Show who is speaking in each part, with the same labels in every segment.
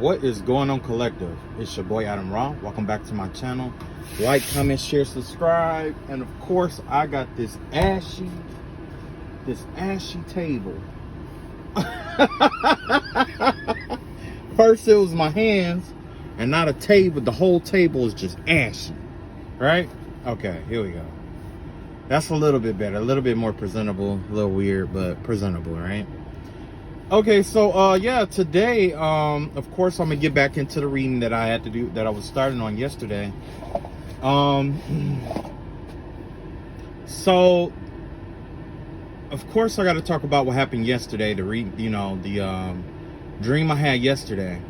Speaker 1: What is going on, collective? It's your boy Adam Raw. Welcome back to my channel. Like, comment, share, subscribe, and of course I got this ashy table. First it was my hands, and now the table, the whole table is just ashy, right? Okay, here we go. That's a little bit better, a little bit more presentable, a little weird, but presentable, right? Okay, so yeah, today of course I'm gonna get back into the reading that I had to do, that I was starting on yesterday. So of course I got to talk about what happened yesterday, the dream I had yesterday.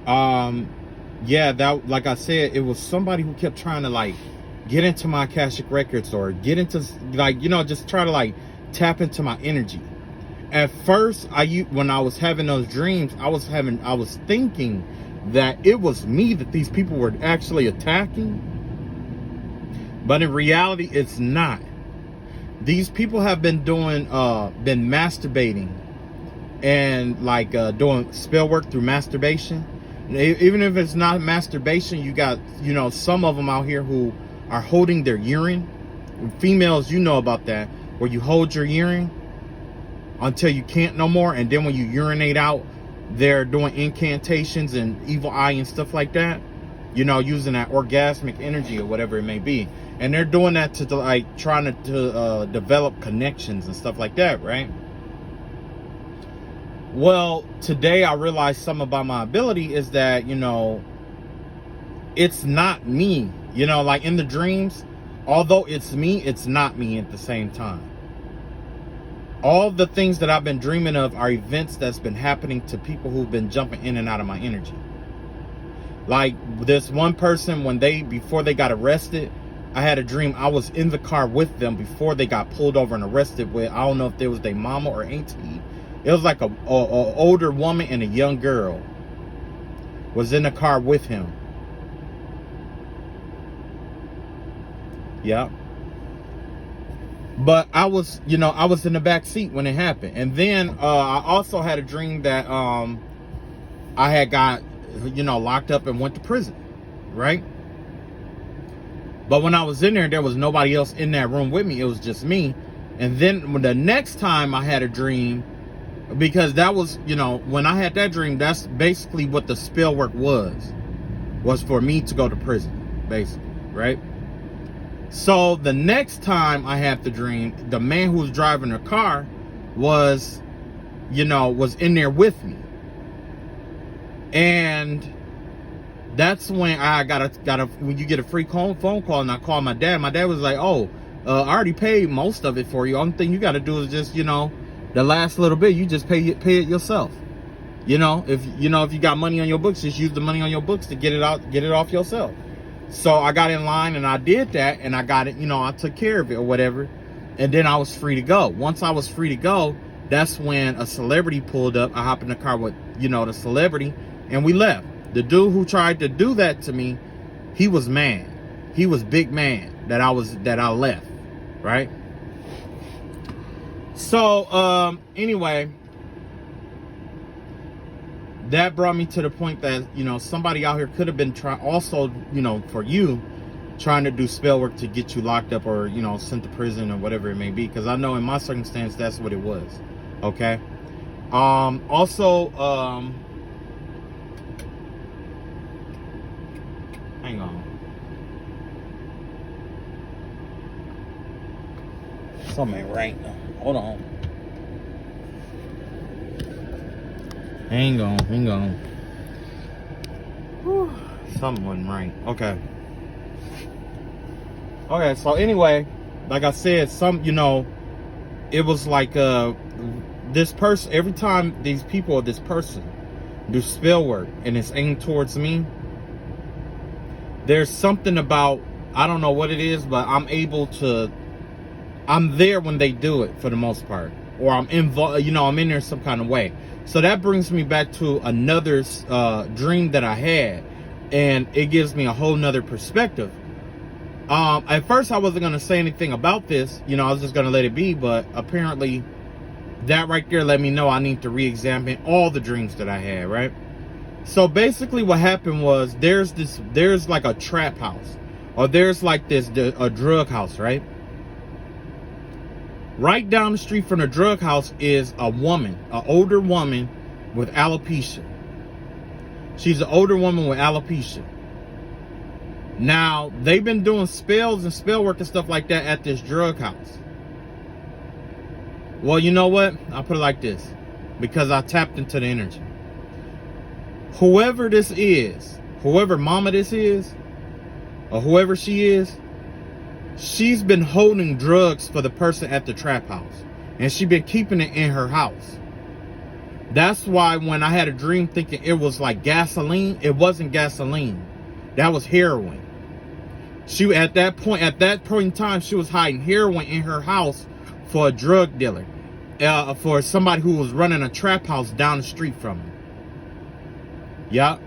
Speaker 1: Yeah, that, like I said, it was somebody who kept trying to like get into my Akashic records, or get into, like, just try to like tap into my energy. At first, when I was having those dreams, I was thinking that it was me that these people were actually attacking. But in reality, it's not. These people have been doing, been masturbating and like doing spell work through masturbation. Even if it's not masturbation, you got, some of them out here who are holding their urine. Females, you know about that, where you hold your urine until you can't no more, and then when you urinate out, they're doing incantations and evil eye and stuff like that, using that orgasmic energy or whatever it may be. And they're doing that to like trying to develop connections and stuff like that, right? Well, today I realized something about my ability is that, it's not me, like in the dreams, although it's me, it's not me at the same time. All the things that I've been dreaming of are events that's been happening to people who've been jumping in and out of my energy. Like this one person, before they got arrested, I had a dream I was in the car with them before they got pulled over and arrested with, I don't know if it was their mama or auntie. It was like a older woman and a young girl was in the car with him. Yeah. But I was in the back seat when it happened. And then I also had a dream that I had got, locked up and went to prison, right? But when I was in there was nobody else in that room with me. It was just me. And then when the next time I had a dream, because that was, when I had that dream, that's basically what the spell work was for me to go to prison, basically, right? So the next time I had the dream, the man who was driving the car was in there with me. And that's when I when you get a free phone call, and I called my dad. My dad was like, "Oh, I already paid most of it for you. Only thing you got to do is just, the last little bit, you just pay it yourself. If you got money on your books, just use the money on your books to get it off yourself." So I got in line and I did that, and I got it, I took care of it or whatever. And then I was free to go. Once I was free to go, that's when a celebrity pulled up. I hopped in the car with, the celebrity, and we left. The dude who tried to do that to me, he was mad. He was big man that I left, right? So, anyway, that brought me to the point that, somebody out here could have been trying to do spell work to get you locked up or, sent to prison or whatever it may be. Because I know in my circumstance, that's what it was. Okay. Also, hang on. Something ain't right. Hold on. Hang on. Whew. Something wasn't right. Okay, so anyway, like I said, it was like this person, every time these people or this person do spell work and it's aimed towards me, there's something about, I don't know what it is, but I'm there when they do it for the most part, or I'm involved, I'm in there some kind of way. So that brings me back to another dream that I had, and it gives me a whole nother perspective. At first I wasn't going to say anything about this, I was just going to let it be, but apparently that right there let me know I need to re-examine all the dreams that I had, right? So basically what happened was there's like a trap house, or there's like a drug house, right? Right down the street from the drug house is a woman, an older woman with alopecia. She's an older woman with alopecia. Now, they've been doing spells and spell work and stuff like that at this drug house. Well, you know what? I'll put it like this, because I tapped into the energy. Whoever this is, whoever mama this is, or whoever she is, she's been holding drugs for the person at the trap house. And she's been keeping it in her house. That's why when I had a dream thinking it was like gasoline, it wasn't gasoline. That was heroin. She at that point in time, she was hiding heroin in her house for a drug dealer, for somebody who was running a trap house down the street from her. Yeah,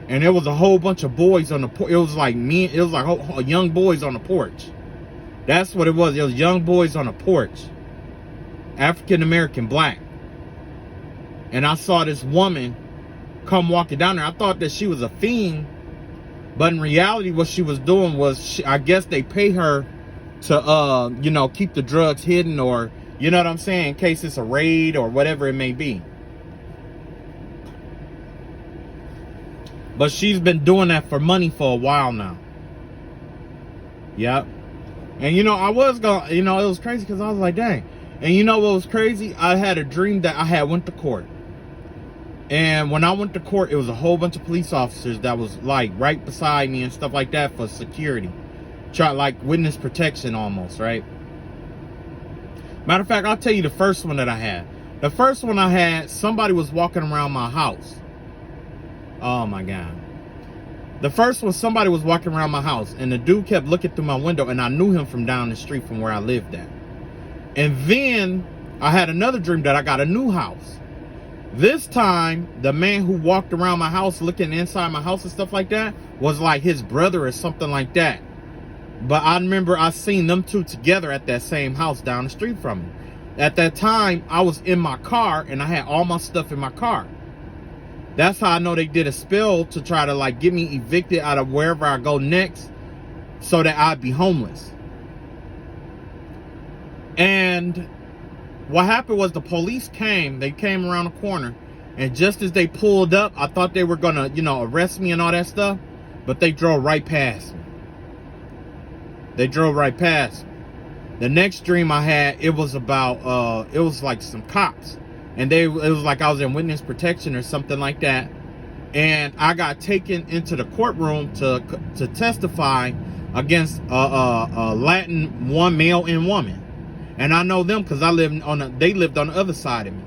Speaker 1: and there was a whole bunch of boys on the porch. It was like young boys on the porch. That's what it was. It was young boys on the porch, African American, black. And I saw this woman come walking down there. I thought that she was a fiend. But in reality, what she was doing was, I guess they pay her to, keep the drugs hidden, or, you know what I'm saying, in case it's a raid or whatever it may be. But she's been doing that for money for a while now. Yep. And, I was going, it was crazy because I was like, dang. And you know what was crazy? I had a dream that I had went to court. And when I went to court, it was a whole bunch of police officers that was like right beside me and stuff like that for security. Like witness protection almost, right? Matter of fact, I'll tell you the first one that I had. The first one I had, somebody was walking around my house. Oh my God. The first one, somebody was walking around my house, and the dude kept looking through my window, and I knew him from down the street from where I lived at. And then I had another dream that I got a new house. This time, the man who walked around my house looking inside my house and stuff like that was like his brother or something like that. But I remember I seen them two together at that same house down the street from me. At that time, I was in my car and I had all my stuff in my car. That's how I know they did a spell to try to like get me evicted out of wherever I go next, so that I'd be homeless. And what happened was the police came. They came around the corner, and just as they pulled up, I thought they were gonna, arrest me and all that stuff, but they drove right past me. They drove right past me. The next dream I had, it was about, it was like some cops, and it was like I was in witness protection or something like that, and I got taken into the courtroom to testify against a Latin male and woman. And I know them because they lived on the other side of me.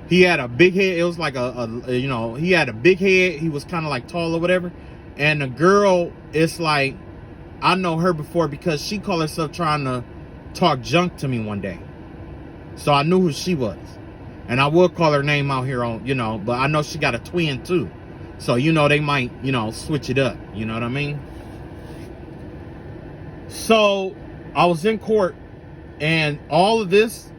Speaker 1: He had a big head. It was like he had a big head. He was kind of like tall or whatever. And the girl, it's like, I know her before because she called herself trying to talk junk to me one day. So I knew who she was. And I would call her name out here on, but I know she got a twin too. So, they might, switch it up. You know what I mean? So I was in court. And all of this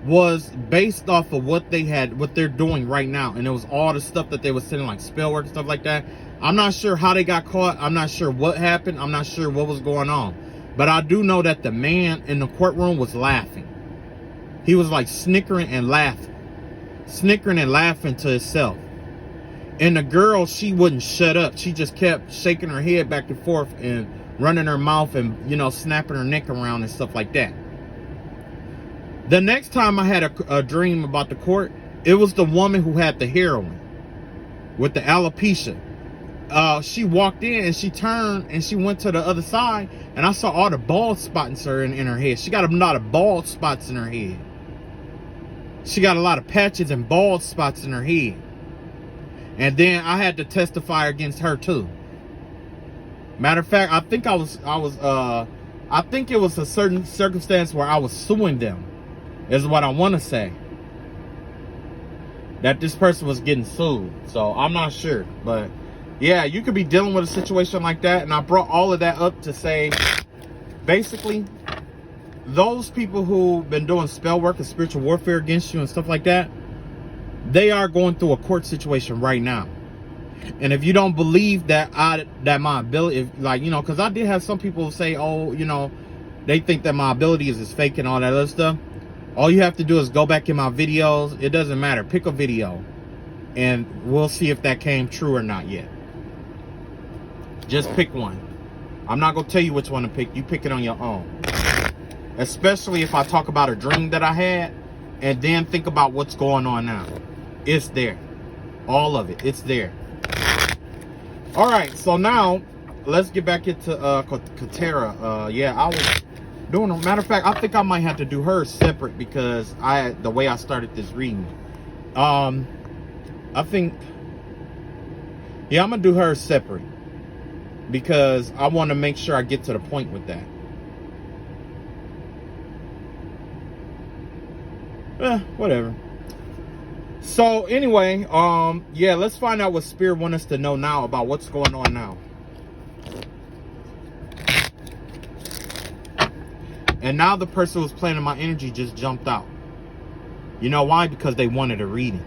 Speaker 1: was based off of what they're doing right now. And it was all the stuff that they were sending, like spell work and stuff like that. I'm not sure how they got caught. I'm not sure what happened. I'm not sure what was going on. But I do know that the man in the courtroom was laughing. He was like snickering and laughing to himself. And the girl, she wouldn't shut up. She just kept shaking her head back and forth and running her mouth and, snapping her neck around and stuff like that. The next time I had a dream about the court, it was the woman who had the heroin with the alopecia. She walked in and she turned and she went to the other side, and I saw all the bald spots in her head. She got a lot of bald spots in her head. She got a lot of patches and bald spots in her head. And then I had to testify against her too. Matter of fact, I think I think it was a certain circumstance where I was suing them. Is what I want to say. That this person was getting sued. So I'm not sure. But yeah, you could be dealing with a situation like that. And I brought all of that up to say, basically, those people who've been doing spell work and spiritual warfare against you and stuff like that, they are going through a court situation right now. And if you don't believe that my ability, if, like, you know, because I did have some people say, oh, you know, they think that my ability is fake and all that other stuff. All you have to do is go back in my videos. It doesn't matter. Pick a video and we'll see if that came true or not yet. Just pick one. I'm not going to tell you which one to pick. You pick it on your own. Especially if I talk about a dream that I had and then think about what's going on now. It's there. All of it. It's there. All right. So now let's get back into Katera. Yeah, I was doing, matter of fact, I think I might have to do her separate because the way I started this reading. I think, yeah, I'm gonna do her separate because I want to make sure I get to the point with that. Whatever. So anyway, yeah, let's find out what Spirit wants us to know now about what's going on now. And now the person who's playing in my energy just jumped out. You know why? Because they wanted a reading.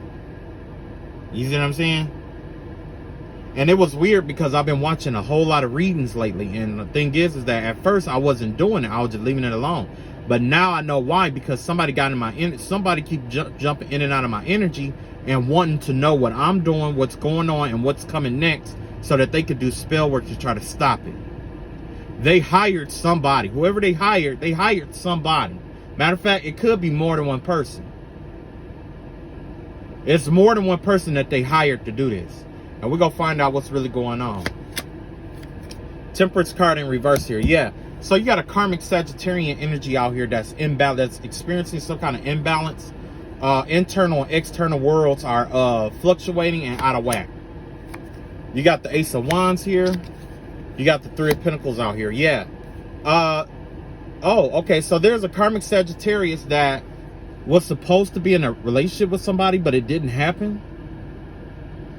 Speaker 1: You see what I'm saying? And it was weird because I've been watching a whole lot of readings lately. And the thing is that at first I wasn't doing it. I was just leaving it alone. But now I know why. Because somebody got in my energy. Somebody keep jumping in and out of my energy and wanting to know what I'm doing, what's going on, and what's coming next, so that they could do spell work to try to stop it. They hired somebody. Whoever they hired somebody. Matter of fact, it could be more than one person. It's more than one person that they hired to do this. And we're going to find out what's really going on. Temperance card in reverse here. Yeah. So you got a karmic Sagittarian energy out here that's imbalanced, that's experiencing some kind of imbalance. Internal and external worlds are fluctuating and out of whack. You got the Ace of Wands here. You got the Three of Pentacles out here. Yeah. Oh, okay. So there's a karmic Sagittarius that was supposed to be in a relationship with somebody, but it didn't happen.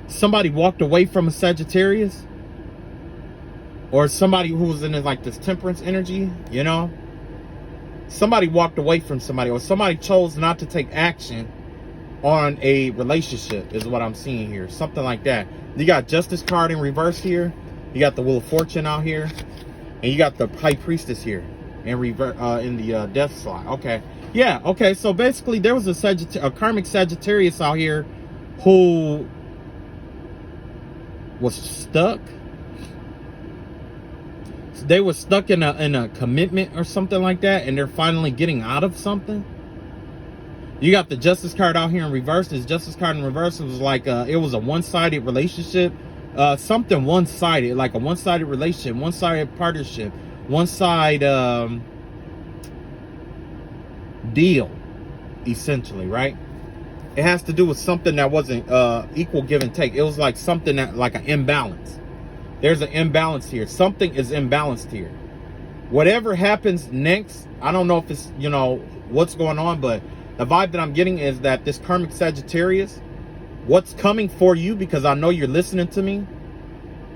Speaker 1: Somebody walked away from a Sagittarius, or somebody who was in like this temperance energy, you know, somebody walked away from somebody, or somebody chose not to take action on a relationship is what I'm seeing here. Something like that. You got Justice card in reverse here. You got the Wheel of Fortune out here, and you got the High Priestess here in reverse in the Death slot. Okay. Yeah, okay, so basically there was a karmic Sagittarius out here who was stuck. They were stuck in a commitment or something like that, and they're finally getting out of something. You got the Justice card out here in reverse. This Justice card in reverse was like it was a one-sided relationship. Something one-sided, like a one-sided relationship, one-sided partnership, one-side deal, essentially, right? It has to do with something that wasn't equal give and take. It was like something that, like an imbalance. There's an imbalance here. Something is imbalanced here. Whatever happens next, I don't know if it's, you know, what's going on, but the vibe that I'm getting is that this karmic Sagittarius, what's coming for you, because I know you're listening to me,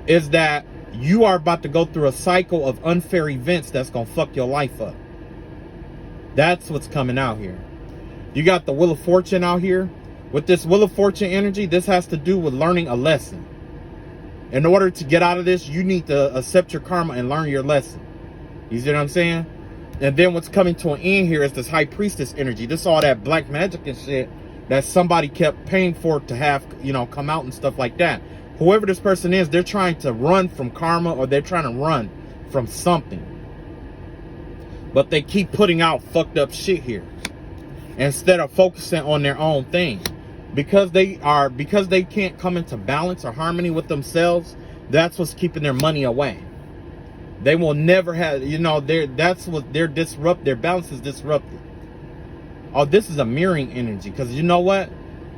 Speaker 1: is that you are about to go through a cycle of unfair events that's going to fuck your life up. That's what's coming out here. You got the Wheel of Fortune out here. With this Wheel of Fortune energy, this has to do with learning a lesson. In order to get out of this, you need to accept your karma and learn your lesson. You see what I'm saying? And then what's coming to an end here is this High Priestess energy. This all that black magic and shit that somebody kept paying for to have, you know, come out and stuff like that. Whoever this person is, they're trying to run from karma, or they're trying to run from something. But they keep putting out fucked up shit here instead of focusing on their own thing. Because they can't come into balance or harmony with themselves, that's what's keeping their money away. They will never have, you know, their balance is disrupted. Oh, this is a mirroring energy, because you know what?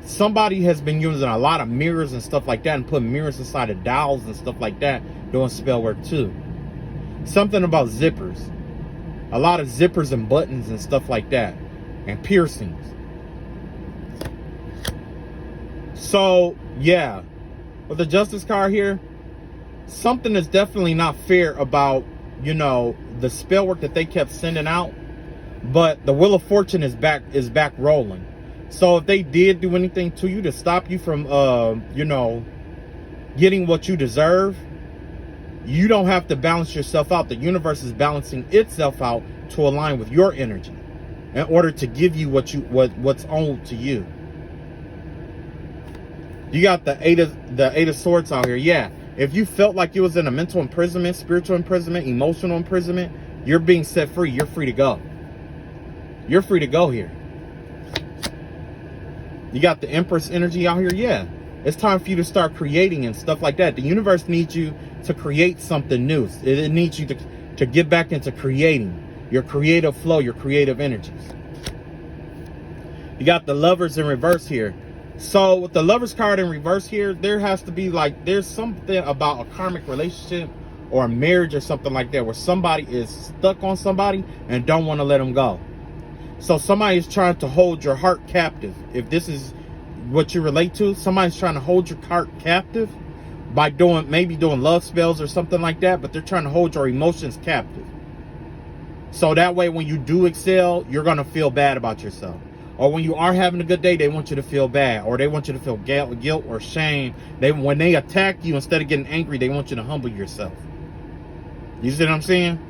Speaker 1: Somebody has been using a lot of mirrors and stuff like that, and putting mirrors inside of dolls and stuff like that, doing spell work too. Something about zippers. A lot of zippers and buttons and stuff like that, and piercings. So yeah, with the Justice card here, something is definitely not fair about, you know, the spell work that they kept sending out. But the Wheel of Fortune is back rolling. So if they did do anything to you to stop you from you know, getting what you deserve, you don't have to balance yourself out. The universe is balancing itself out to align with your energy in order to give you what's owed to you. You got the eight of swords out here. Yeah. If you felt like you was in a mental imprisonment, spiritual imprisonment, emotional imprisonment, you're being set free. You're free to go. You're free to go here. You got the Empress energy out here. Yeah. It's time for you to start creating and stuff like that. The universe needs you to create something new. It needs you to get back into creating your creative flow, your creative energies. You got the Lovers in reverse here. So with the Lovers card in reverse here, there has to be like, there's something about a karmic relationship or a marriage or something like that where somebody is stuck on somebody and don't want to let them go. So somebody is trying to hold your heart captive. If this is what you relate to, somebody's trying to hold your heart captive by maybe doing love spells or something like that, but they're trying to hold your emotions captive. So that way when you do excel, you're going to feel bad about yourself. Or when you are having a good day, they want you to feel bad. Or they want you to feel guilt or shame. When they attack you, instead of getting angry, they want you to humble yourself. You see what I'm saying?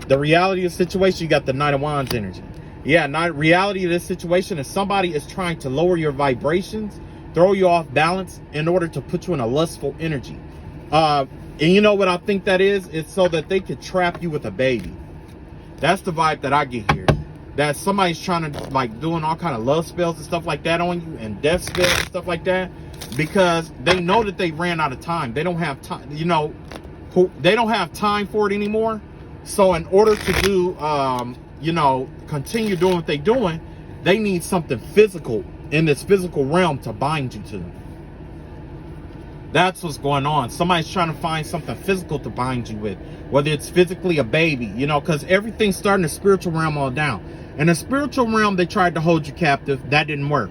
Speaker 1: The reality of the situation, you got the Knight of Wands energy. Yeah, reality of this situation is somebody is trying to lower your vibrations, throw you off balance in order to put you in a lustful energy. And you know what I think that is? It's so that they could trap you with a baby. That's the vibe that I get here. That somebody's trying to like doing all kind of love spells and stuff like that on you, and death spells and stuff like that, because they know that they ran out of time. They don't have time, you know, they don't have time for it anymore. So in order to do, you know, continue doing what they're doing, they need something physical in this physical realm to bind you to. That's what's going on. Somebody's trying to find something physical to bind you with, whether it's physically a baby, you know, because everything's starting the spiritual realm all down. In the spiritual realm, they tried to hold you captive. That didn't work.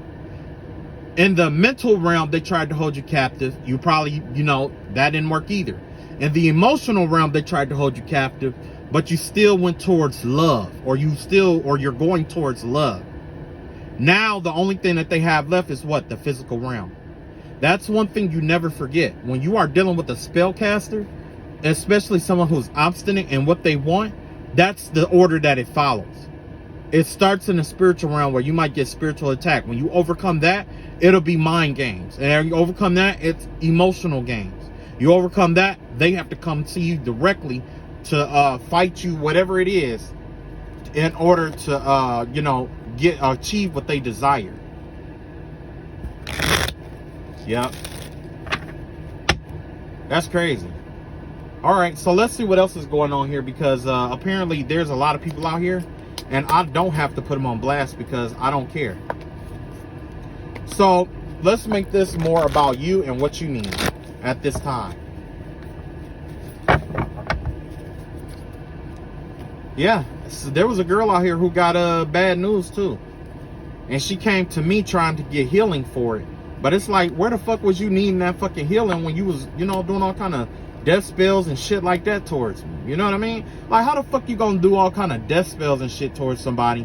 Speaker 1: In the mental realm, they tried to hold you captive. You probably, you know, that didn't work either. In the emotional realm, they tried to hold you captive, but you still went towards love, or you're going towards love. Now, the only thing that they have left is what? The physical realm. That's one thing you never forget. When you are dealing with a spellcaster, especially someone who's obstinate in what they want, that's the order that it follows. It starts in the spiritual realm where you might get spiritual attack. When you overcome that, it'll be mind games. And you overcome that, it's emotional games. You overcome that, they have to come see you directly to fight you, whatever it is, in order to, you know, achieve what they desire. Yep. That's crazy. All right, so let's see what else is going on here, because apparently there's a lot of people out here, and I don't have to put them on blast because I don't care. So let's make this more about you and what you need at this time. Yeah, so there was a girl out here who got bad news too, and she came to me trying to get healing for it. But it's like, where the fuck was you needing that fucking healing when you was, you know, doing all kind of death spells and shit like that towards me? You know what I mean? Like, how the fuck you gonna do all kind of death spells and shit towards somebody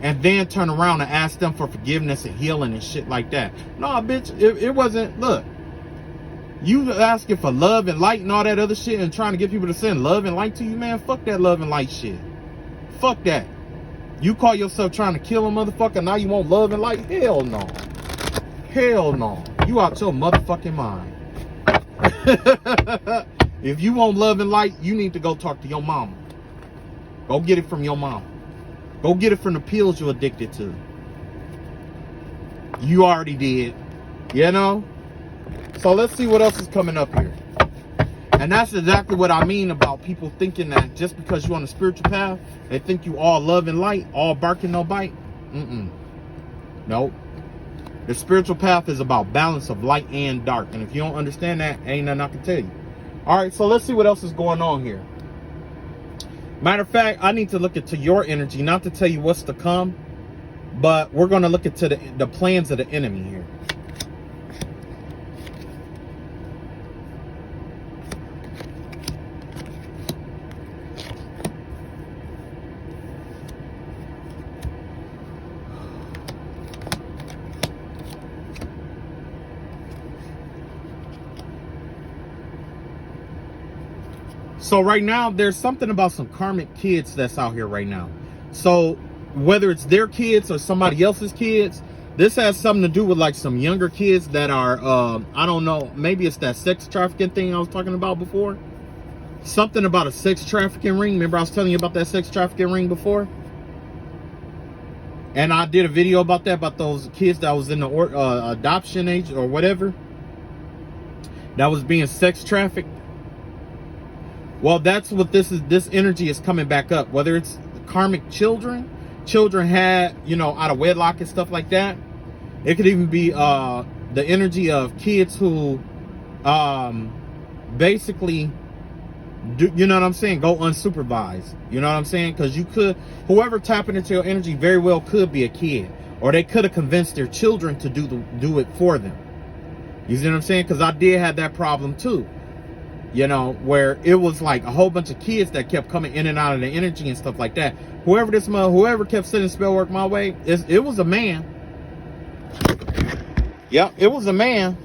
Speaker 1: and then turn around and ask them for forgiveness and healing and shit like that? No, bitch, it wasn't. Look, you asking for love and light and all that other shit and trying to get people to send love and light to you, man. Fuck that love and light shit. Fuck that. You call yourself trying to kill a motherfucker, now you want love and light? Hell no. Hell no. You out your motherfucking mind. If you want love and light, you need to go talk to your mama. Go get it from your mama. Go get it from the pills you're addicted to. You already did. You know? So let's see what else is coming up here. And that's exactly what I mean about people thinking that just because you're on a spiritual path, they think you all love and light, all bark and no bite. Nope. The spiritual path is about balance of light and dark. And if you don't understand that, ain't nothing I can tell you. All right, so let's see what else is going on here. Matter of fact, I need to look into your energy, not to tell you what's to come, but we're going to look into the plans of the enemy here. So right now, there's something about some karmic kids that's out here right now. So whether it's their kids or somebody else's kids, this has something to do with like some younger kids that are, I don't know, maybe it's that sex trafficking thing I was talking about before. Something about a sex trafficking ring. Remember I was telling you about that sex trafficking ring before? And I did a video about that, about those kids that was in the adoption age or whatever, that was being sex trafficked. Well, that's what this is. This energy is coming back up. Whether it's karmic children had, you know, out of wedlock and stuff like that. It could even be the energy of kids who basically do, you know what I'm saying, go unsupervised. You know what I'm saying? Because you could, whoever tapping into your energy very well could be a kid, or they could have convinced their children to do it for them. You see what I'm saying? Because I did have that problem too. You know, where it was like a whole bunch of kids that kept coming in and out of the energy and stuff like that. Whoever kept sending spell work my way, it was a man. Yep, it was a man.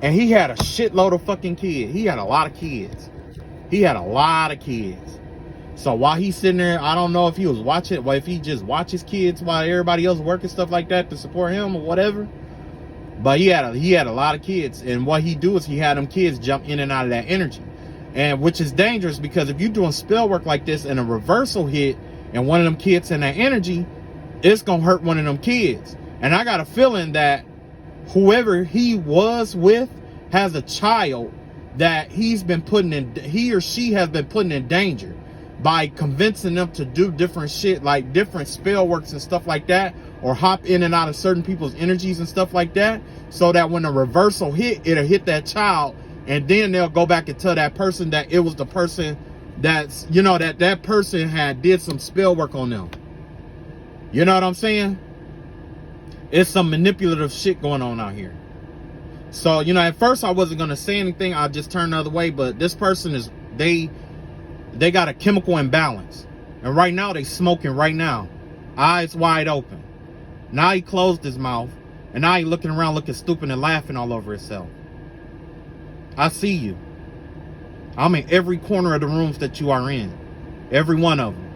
Speaker 1: And he had a shitload of fucking kids. He had a lot of kids. So while he's sitting there, I don't know if he was watching, or if he just watches kids while everybody else working stuff like that to support him or whatever. But he had a lot of kids, and what he do is he had them kids jump in and out of that energy, and which is dangerous, because if you're doing spell work like this and a reversal hit and one of them kids in that energy, it's gonna hurt one of them kids. And I got a feeling that whoever he was with has a child that he or she has been putting in danger by convincing them to do different shit, like different spell works and stuff like that, or hop in and out of certain people's energies and stuff like that, so that when the reversal hit, it'll hit that child, and then they'll go back and tell that person that it was the person that's, you know, that person had did some spell work on them. You know what I'm saying? It's some manipulative shit going on out here. So, you know, at first I wasn't going to say anything. I just turned the other way. But this person is, they got a chemical imbalance. And right now they smoking right now. Eyes wide open. Now he closed his mouth. And now he looking around looking stupid and laughing all over himself. I see you. I'm in every corner of the rooms that you are in. Every one of them.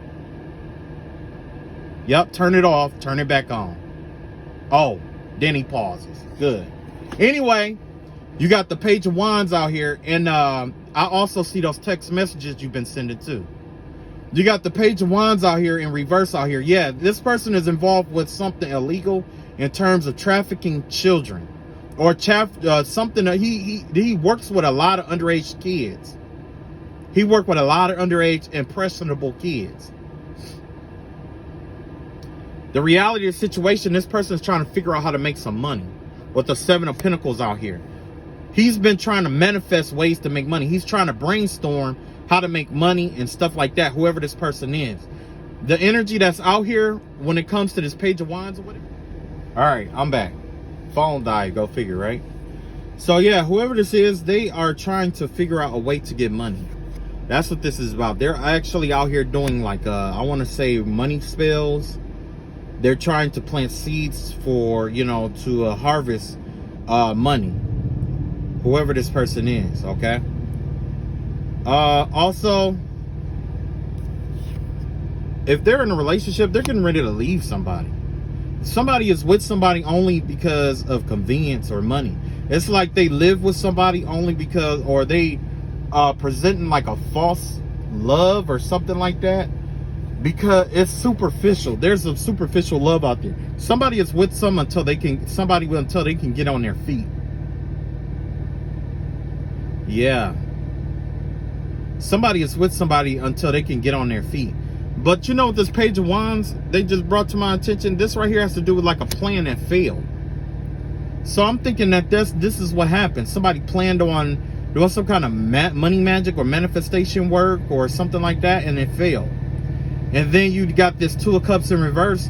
Speaker 1: Yep, turn it off. Turn it back on. Oh, then he pauses. Good. Anyway, you got the Page of Wands out here, and I also see those text messages you've been sending too. You got the Page of Wands out here in reverse out here. Yeah, this person is involved with something illegal in terms of trafficking children, or something that he works with a lot of underage kids. He worked with a lot of underage impressionable kids. The reality of the situation, this person is trying to figure out how to make some money with the Seven of Pentacles out here. He's been trying to manifest ways to make money. He's trying to brainstorm how to make money and stuff like that, whoever this person is. The energy that's out here when it comes to this Page of Wands or whatever. All right, I'm back. Phone died, go figure, right? So yeah, whoever this is, they are trying to figure out a way to get money. That's what this is about. They're actually out here doing like, I want to say money spells. They're trying to plant seeds for, you know, to harvest money. Whoever this person is, okay? Also, if they're in a relationship, they're getting ready to leave somebody. Somebody is with somebody only because of convenience or money. It's like they live with somebody only because, or they presenting like a false love or something like that, because it's superficial. There's some superficial love out there. Somebody is with someone until they can get on their feet. Yeah. Somebody is with somebody until they can get on their feet. But you know, this Page of Wands, they just brought to my attention, this right here has to do with like a plan that failed. So I'm thinking that this is what happened. Somebody planned on doing some kind of money magic or manifestation work or something like that, and it failed. And then you got this Two of Cups in reverse.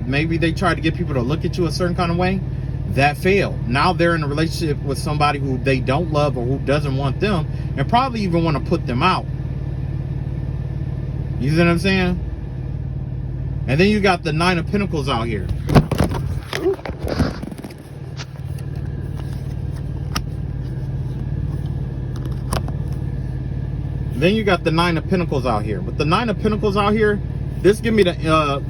Speaker 1: Maybe they tried to get people to look at you a certain kind of way. That failed. Now they're in a relationship with somebody who they don't love or who doesn't want them, and probably even want to put them out. You see what I'm saying? And then you got the Nine of Pentacles out here. Then you got the Nine of Pentacles out here. With the Nine of Pentacles out here, this give me the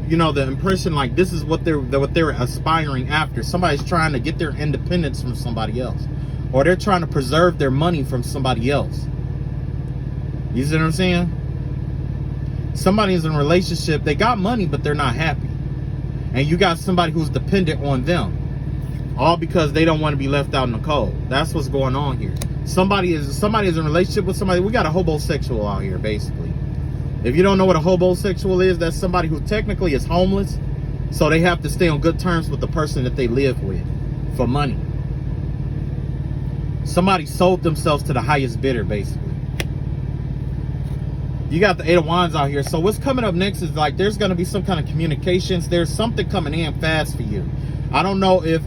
Speaker 1: you know, the impression like this is what they're aspiring after. Somebody's trying to get their independence from somebody else, or they're trying to preserve their money from somebody else. You see what I'm saying? Somebody's in a relationship, they got money, but they're not happy. And you got somebody who's dependent on them, all because they don't want to be left out in the cold. That's what's going on here. Somebody is in a relationship with somebody. We got a homosexual out here, basically. If you don't know what a homosexual is, that's somebody who technically is homeless, so they have to stay on good terms with the person that they live with for money. Somebody sold themselves to the highest bidder, basically. You got the Eight of Wands out here. So what's coming up next is like there's going to be some kind of communications. There's something coming in fast for you. I don't know if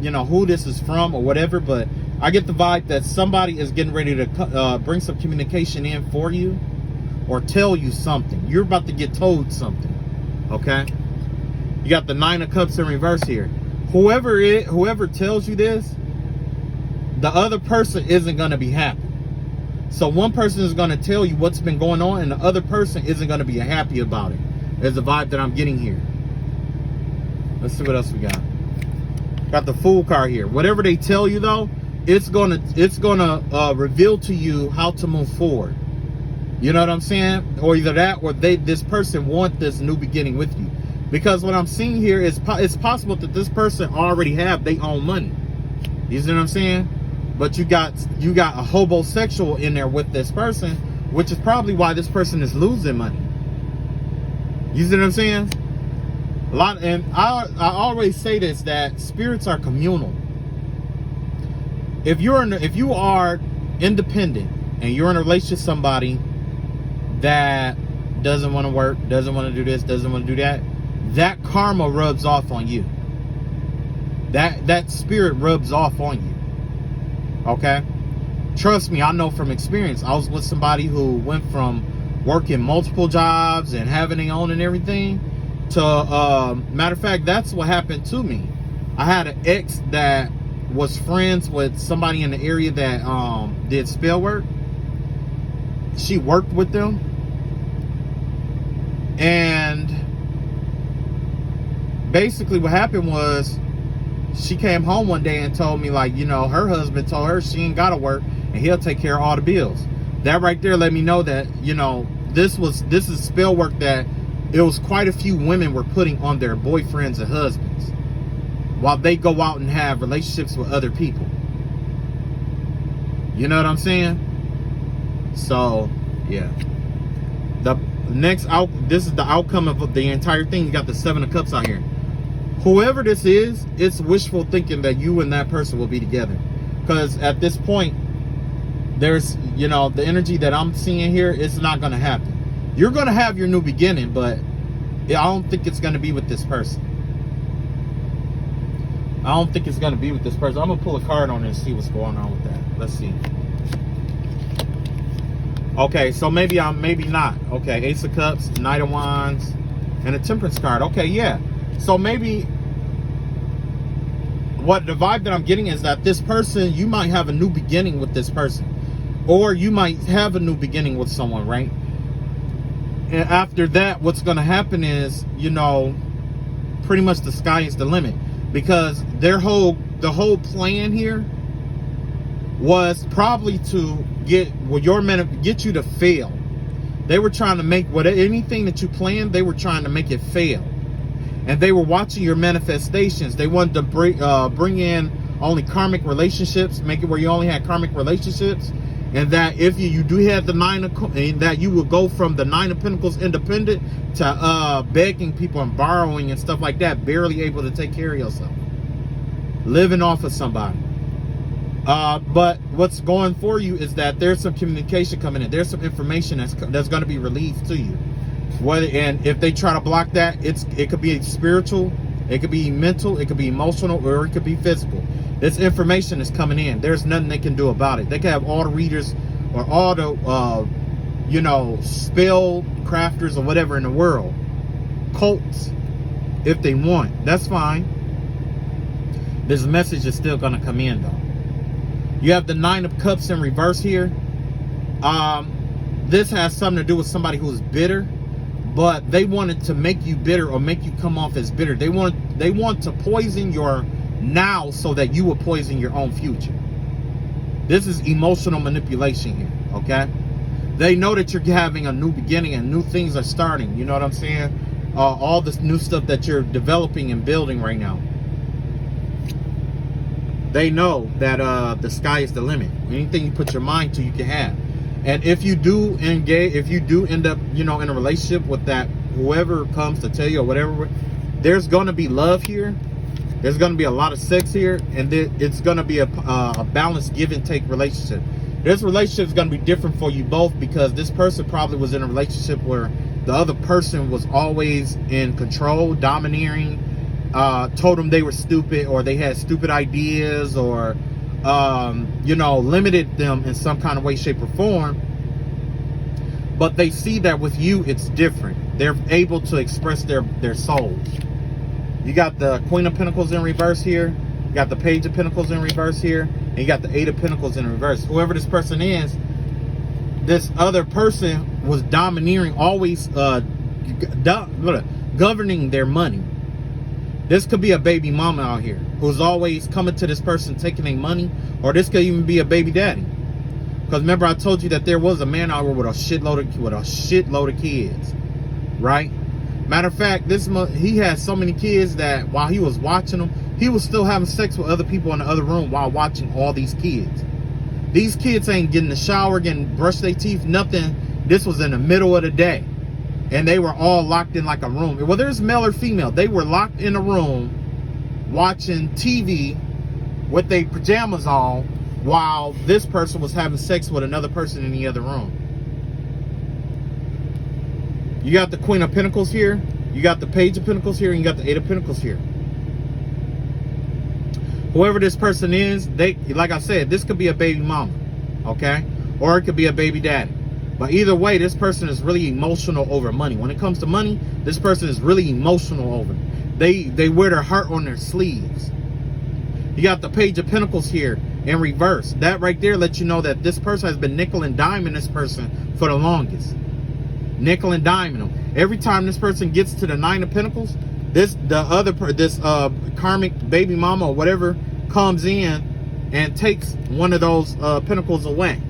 Speaker 1: you know who this is from or whatever, but I get the vibe that somebody is getting ready to bring some communication in for you, or tell you something. You're about to get told something. Okay? You got the Nine of Cups in reverse here. Whoever tells you this, the other person isn't going to be happy. So one person is going to tell you what's been going on, and the other person isn't going to be happy about it. There's a vibe that I'm getting here. Let's see what else we got. Got the Fool card here. Whatever they tell you, though, it's gonna reveal to you how to move forward. You know what I'm saying? Or either that, or this person want this new beginning with you. Because what I'm seeing here is it's possible that this person already have their own money. You see what I'm saying? But you got a homosexual in there with this person, which is probably why this person is losing money. You see what I'm saying? And I always say this, that spirits are communal. If you are independent and you're in a relationship with somebody that doesn't want to work, doesn't want to do this, doesn't want to do that, that karma rubs off on you. That spirit rubs off on you. Okay? Trust me, I know from experience. I was with somebody who went from working multiple jobs and having their own and everything to, matter of fact, that's what happened to me. I had an ex that was friends with somebody in the area that did spell work. She worked with them. And basically what happened was, she came home one day and told me, like, you know, her husband told her she ain't gotta work and he'll take care of all the bills. That right there let me know that, you know, this is spell work that it was quite a few women were putting on their boyfriends and husbands while they go out and have relationships with other people. You know what I'm saying? So yeah, this is the outcome of the entire thing. You got the Seven of Cups out here. Whoever this is, it's wishful thinking that you and that person will be together. Because at this point, there's, you know, the energy that I'm seeing here, it's not going to happen. You're going to have your new beginning, but I don't think it's going to be with this person. I don't think it's going to be with this person. I'm going to pull a card on it and see what's going on with that. Let's see. Okay, so maybe not. Okay, Ace of Cups, Knight of Wands, and a Temperance card. Okay, yeah. So maybe what the vibe that I'm getting is that this person, you might have a new beginning with this person, or you might have a new beginning with someone, right? And after that, what's going to happen is, you know, pretty much the sky is the limit, because the whole plan here was probably to get you to fail. They were trying to make anything that you planned, they were trying to make it fail. And they were watching your manifestations. They wanted to bring in only karmic relationships, make it where you only had karmic relationships, and that if you do have the that you will go from the Nine of Pentacles independent to begging people and borrowing and stuff like that, barely able to take care of yourself, living off of somebody. But what's going for you is that there's some communication coming in. There's some information that's going to be released to you. And if they try to block that, it could be spiritual, it could be mental, it could be emotional, or it could be physical. This information is coming in. There's nothing they can do about it. They can have all the readers or all the you know, spell crafters or whatever in the world, cults, if they want. That's fine. This message is still going to come in though. You have the Nine of Cups in reverse here. This has something to do with somebody who is bitter, but they wanted to make you bitter or make you come off as bitter. They want to poison your now so that you will poison your own future. This is emotional manipulation here, okay? They know that you're having a new beginning and new things are starting. You know what I'm saying? All this new stuff that you're developing and building right now. They know that the sky is the limit. Anything you put your mind to, you can have. And if you do engage, if you do end up, you know, in a relationship with that, whoever comes to tell you or whatever, there's going to be love here. There's going to be a lot of sex here. And it's going to be a balanced give and take relationship. This relationship is going to be different for you both because this person probably was in a relationship where the other person was always in control, domineering, told them they were stupid or they had stupid ideas or you know, limited them in some kind of way, shape, or form. But they see that with you, it's different. They're able to express their souls. You got the Queen of Pentacles in reverse here. You got the Page of Pentacles in reverse here. And you got the Eight of Pentacles in reverse. Whoever this person is, this other person was domineering, always governing their money. This could be a baby mama out here who's always coming to this person taking their money, or this could even be a baby daddy. Because remember, I told you that there was a man out here with a shitload of kids, right? Matter of fact, he had so many kids that while he was watching them, he was still having sex with other people in the other room while watching all these kids. These kids ain't getting the shower, brush their teeth, nothing. This was in the middle of the day. And they were all locked in like a room. Whether it's male or female, they were locked in a room watching TV with their pajamas on while this person was having sex with another person in the other room. You got the Queen of Pentacles here. You got the Page of Pentacles here. And you got the Eight of Pentacles here. Whoever this person is, like I said, this could be a baby mama, okay? Or it could be a baby daddy. But either way, this person is really emotional over money. When it comes to money, this person is really emotional over it. They wear their heart on their sleeves. You got the Page of Pentacles here in reverse. That right there lets you know that this person has been nickel and diming this person for the longest. Nickel and diming them. Every time this person gets to the Nine of Pentacles, this karmic baby mama or whatever comes in and takes one of those pentacles away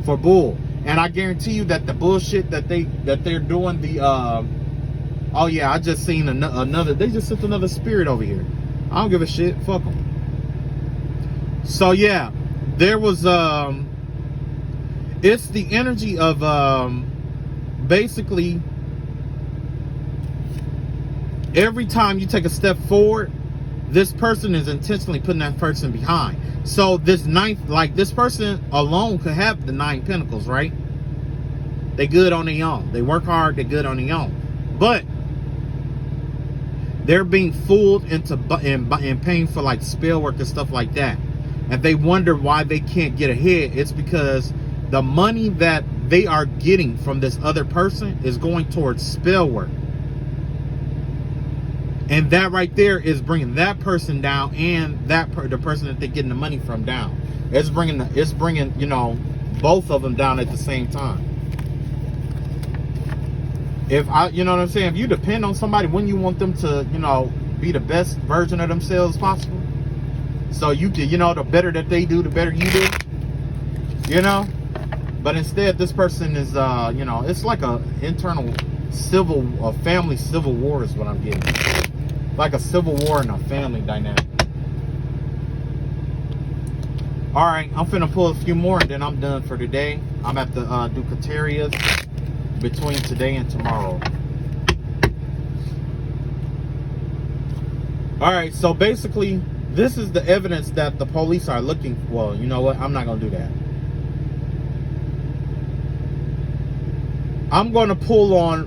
Speaker 1: for bull. And I guarantee you that the bullshit that they're doing, oh yeah, I just seen another, they just sent another spirit over here. I don't give a shit, fuck them. So yeah, there was, it's the energy of, basically, every time you take a step forward, this person is intentionally putting that person behind. So this this person alone could have the 9 pentacles, right? They good on their own. They work hard, they're good on their own. But they're being fooled into paying for like spell work and stuff like that. And they wonder why they can't get ahead. It's because the money that they are getting from this other person is going towards spell work. And that right there is bringing that person down, and the person that they're getting the money from down. It's bringing you know, both of them down at the same time. You know what I'm saying? If you depend on somebody, when you want them to, you know, be the best version of themselves possible, so you can, you know, the better that they do, the better you do, you know. But instead, this person is, you know, it's like a internal family civil war is what I'm getting. Like a civil war in a family dynamic. All right, I'm finna pull a few more and then I'm done for today. I'm at the Ducaterias between today and tomorrow. All right, so basically, this is the evidence that the police are looking for. Well, you know what? I'm not gonna do that. I'm gonna pull on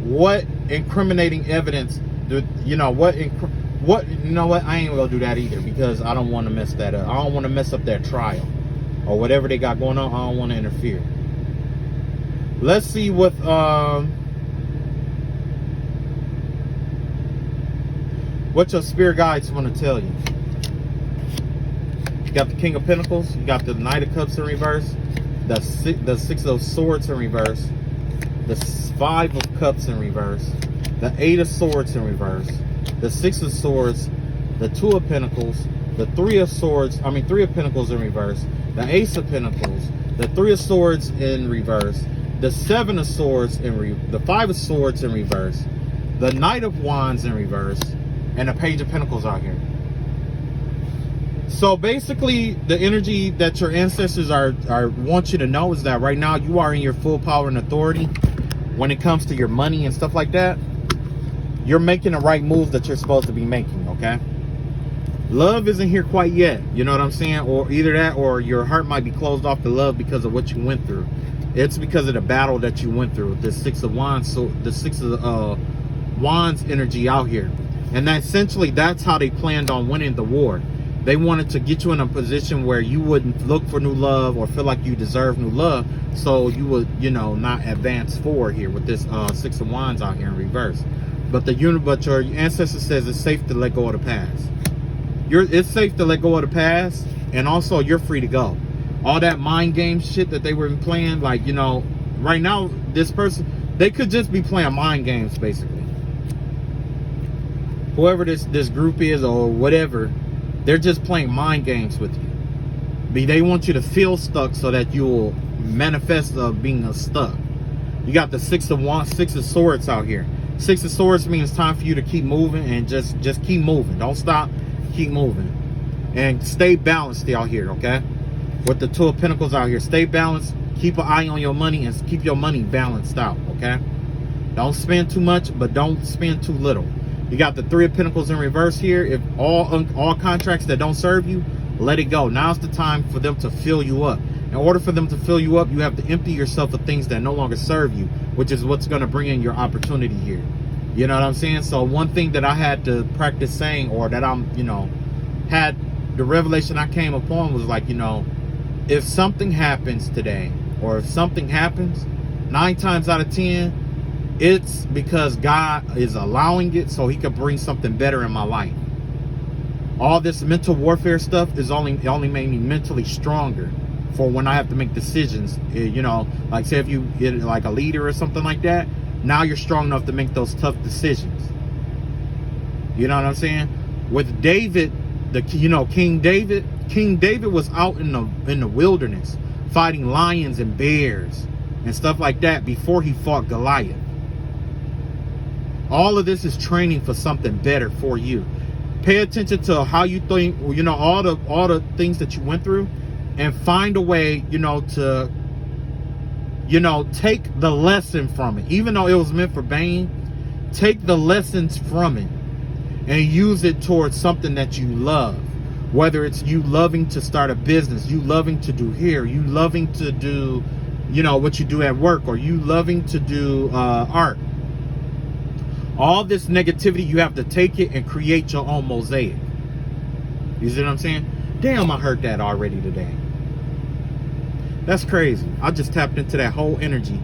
Speaker 1: what incriminating evidence, you know, you know what, I ain't gonna do that either, because I don't want to mess that up. I don't want to mess up their trial or whatever they got going on. I don't want to interfere. Let's see what your spirit guides want to tell you. got the King of Pentacles. You got the Knight of Cups in reverse. The Six of Swords in reverse. The Five of Cups in reverse. The Eight of Swords in reverse. The Six of Swords. The Two of Pentacles. The Three of Pentacles in reverse. The Ace of Pentacles. The Three of Swords in reverse. The Seven of Swords the Five of Swords in reverse. The Knight of Wands in reverse. And the Page of Pentacles out here. So basically, the energy that your ancestors want you to know is that right now you are in your full power and authority when it comes to your money and stuff like that. You're making the right moves that you're supposed to be making, okay? Love isn't here quite yet, you know what I'm saying? Or either that or your heart might be closed off to love because of what you went through. It's because of the battle that you went through. The Six of Wands, so the Six of Wands energy out here. And that essentially, that's how they planned on winning the war. They wanted to get you in a position where you wouldn't look for new love or feel like you deserve new love. So you would, you know, not advance forward here with this Six of Wands out here in reverse. But your ancestor says it's safe to let go of the past. It's safe to let go of the past. And also you're free to go. All that mind game shit that they were playing, like, you know, right now, this person, they could just be playing mind games, basically. Whoever this group is or whatever, they're just playing mind games with you. They want you to feel stuck so that you'll manifest being stuck. You got the Six of Swords out here. Six of Swords means it's time for you to keep moving and just keep moving. Don't stop. Keep moving. And stay balanced out here, okay? With the Two of Pentacles out here. Stay balanced. Keep an eye on your money and keep your money balanced out, okay? Don't spend too much, but don't spend too little. You got the Three of Pentacles in reverse here. If all contracts that don't serve you, let it go. Now's the time for them to fill you up. In order for them to fill you up, you have to empty yourself of things that no longer serve you, which is what's going to bring in your opportunity here. You know what I'm saying? So one thing that I had to practice saying, or that I'm, you know, had the revelation I came upon was like, you know, if something happens today, or if something happens, 9 times out of 10, it's because God is allowing it so he could bring something better in my life. All this mental warfare stuff is only made me mentally stronger for when I have to make decisions. You know, like say if you like a leader or something like that, now you're strong enough to make those tough decisions. You know what I'm saying? With David, King David was out in the wilderness fighting lions and bears and stuff like that before he fought Goliath. All of this is training for something better for you. Pay attention to how you think, you know, all the things that you went through, and find a way, you know, to, you know, take the lesson from it. Even though it was meant for Bane, take the lessons from it and use it towards something that you love. Whether it's you loving to start a business, you loving to do hair, you loving to do, you know, what you do at work, or you loving to do art. All this negativity, you have to take it and create your own mosaic. You see what I'm saying? Damn, I heard that already today. That's crazy. I just tapped into that whole energy.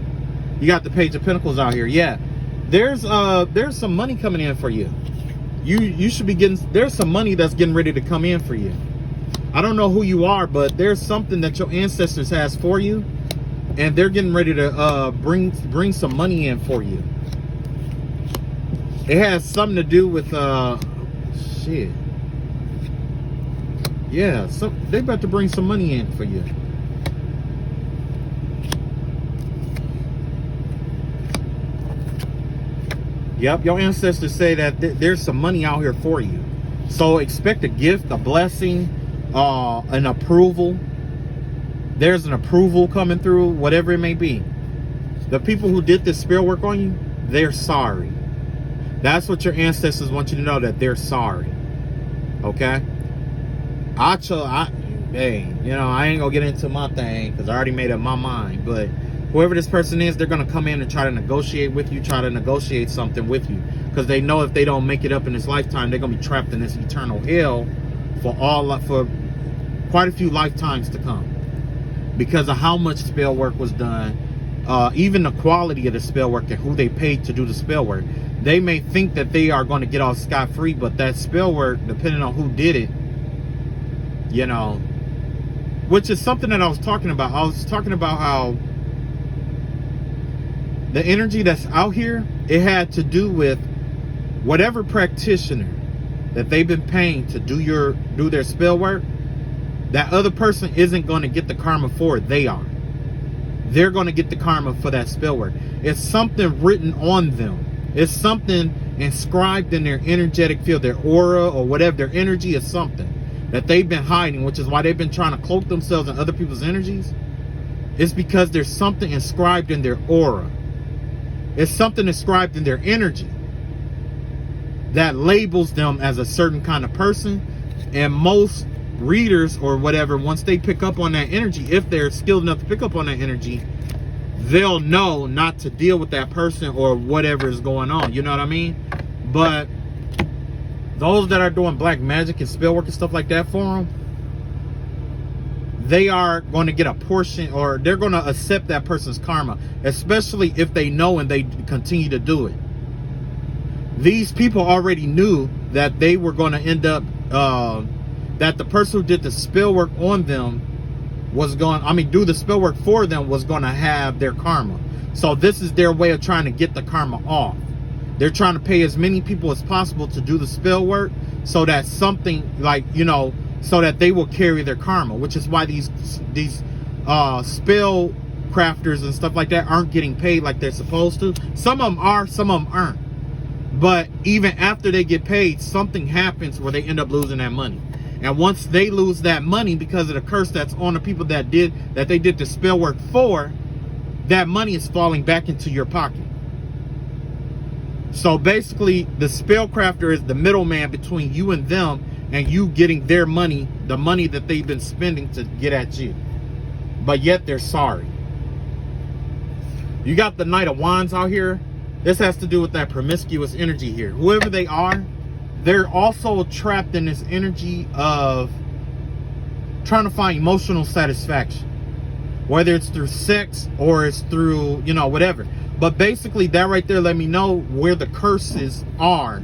Speaker 1: You got the Page of Pentacles out here. Yeah, there's some money coming in for you. You should be getting, there's some money that's getting ready to come in for you. I don't know who you are, but there's something that your ancestors has for you, and they're getting ready to bring some money in for you. It has something to do with shit. Yeah, so they about to bring some money in for you. Yep, your ancestors say that there's some money out here for you. So expect a gift, a blessing, an approval. There's an approval coming through, whatever it may be. The people who did this spell work on you, they're sorry. That's what your ancestors want you to know, that they're sorry. Okay? Hey, you know, I ain't gonna get into my thing because I already made up my mind. But whoever this person is, they're gonna come in and try to negotiate with you, try to negotiate something with you. Because they know if they don't make it up in this lifetime, they're gonna be trapped in this eternal hell for quite a few lifetimes to come. Because of how much spell work was done, even the quality of the spell work and who they paid to do the spell work. They may think that they are going to get off scot-free, but that spell work, depending on who did it, you know, which is something that I was talking about. I was talking about how the energy that's out here, it had to do with whatever practitioner that they've been paying to do their spell work. That other person isn't going to get the karma for it. They are. They're going to get the karma for that spell work. It's something written on them. It's something inscribed in their energetic field, their aura or whatever. Their energy is something that they've been hiding, which is why they've been trying to cloak themselves in other people's energies. It's because there's something inscribed in their aura. It's something inscribed in their energy that labels them as a certain kind of person. And most readers or whatever, once they pick up on that energy, if they're skilled enough to pick up on that energy, they'll know not to deal with that person or whatever is going on. You know what I mean? But those that are doing black magic and spell work and stuff like that for them, they are going to get a portion, or they're going to accept that person's karma, especially if they know and they continue to do it. These people already knew that they were going to end up, that the person who did the spell work on them was going, do the spell work for them was going to have their karma. So this is their way of trying to get the karma off. They're trying to pay as many people as possible to do the spell work so that something like, so that they will carry their karma, which is why these spell crafters and stuff like that aren't getting paid like they're supposed to. Some of them are, some of them aren't. But even after they get paid, something happens where they end up losing that money. And once they lose that money because of the curse that's on the people that they did the spell work for, that money is falling back into your pocket. So basically, the spellcrafter is the middleman between you and them, and you getting their money, the money that they've been spending to get at you. But yet they're sorry. You got the Knight of Wands out here. This has to do with that promiscuous energy here. Whoever they are, they're also trapped in this energy of trying to find emotional satisfaction. Whether it's through sex or it's through, whatever. But basically, that right there let me know where the curses are.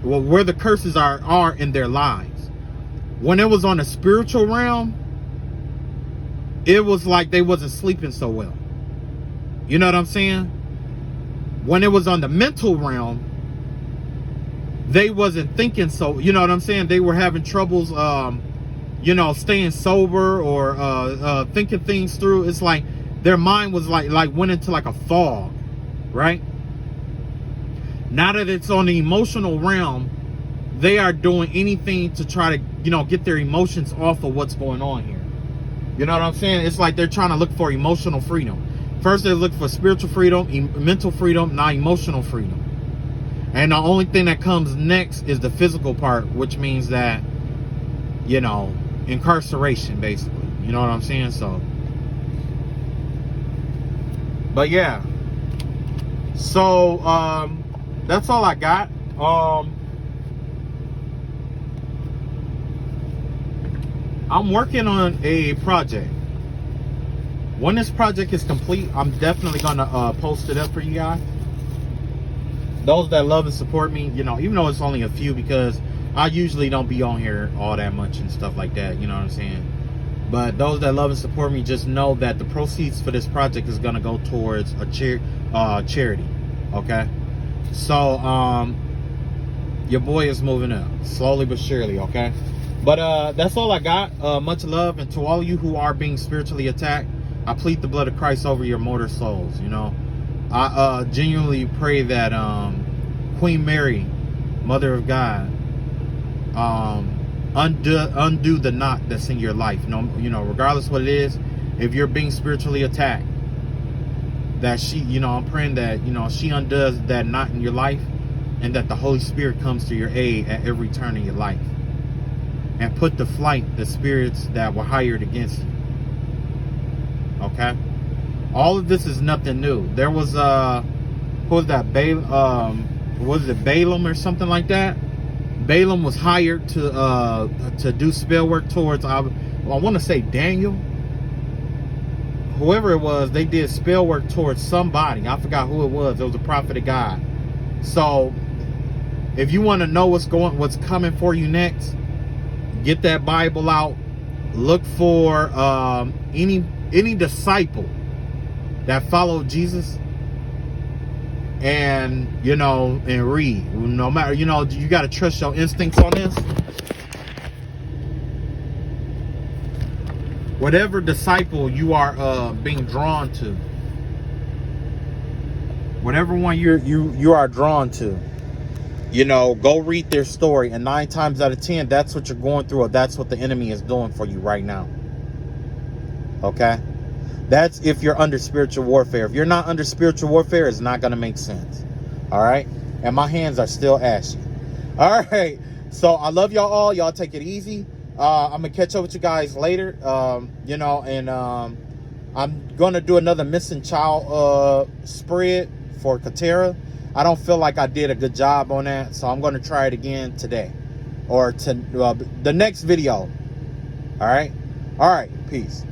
Speaker 1: Well, where the curses are in their lives. When it was on the spiritual realm, it was like they wasn't sleeping so well. You know what I'm saying? When it was on the mental realm, they wasn't thinking so, you know what I'm saying? They were having troubles, staying sober or thinking things through. It's like their mind was like went into like a fog, right? Now that it's on the emotional realm, they are doing anything to try to, get their emotions off of what's going on here. You know what I'm saying? It's like they're trying to look for emotional freedom. First, they look for spiritual freedom, mental freedom, now emotional freedom. And the only thing that comes next is the physical part, which means that, incarceration, basically. You know what I'm saying? So, but yeah. So, that's all I got. I'm working on a project. When this project is complete, I'm definitely gonna post it up for you guys. Those that love and support me, even though it's only a few, because I usually don't be on here all that much and stuff like that, you know what I'm saying? But those that love and support me, just know that the proceeds for this project is gonna go towards a charity, okay? So, your boy is moving up, slowly but surely, okay? But that's all I got. Much love, and to all of you who are being spiritually attacked, I plead the blood of Christ over your mortal souls, I genuinely pray that Queen Mary, Mother of God, undo the knot that's in your life. Regardless what it is, if you're being spiritually attacked, that she, I'm praying that, she undoes that knot in your life, and that the Holy Spirit comes to your aid at every turn in your life, and put to flight the spirits that were hired against you. Okay? All of this is nothing new. There was who was that? Was it Balaam or something like that? Balaam was hired to do spell work towards, I want to say Daniel. Whoever it was, they did spell work towards somebody. I forgot who it was. It was a prophet of God. So if you want to know what's coming for you next, get that Bible out, look for any disciple that followed Jesus, and and read. No matter, you got to trust your instincts on this. Whatever disciple you are being drawn to, whatever one you are drawn to, go read their story, and 9 times out of 10, that's what you're going through, or that's what the enemy is doing for you right now. Okay? That's if you're under spiritual warfare. If you're not under spiritual warfare, it's not going to make sense. All right? And my hands are still ashy. All right. So I love y'all all. Y'all take it easy. I'm going to catch up with you guys later. And I'm going to do another missing child spread for Katera. I don't feel like I did a good job on that, so I'm going to try it again today, or to the next video. All right. Peace.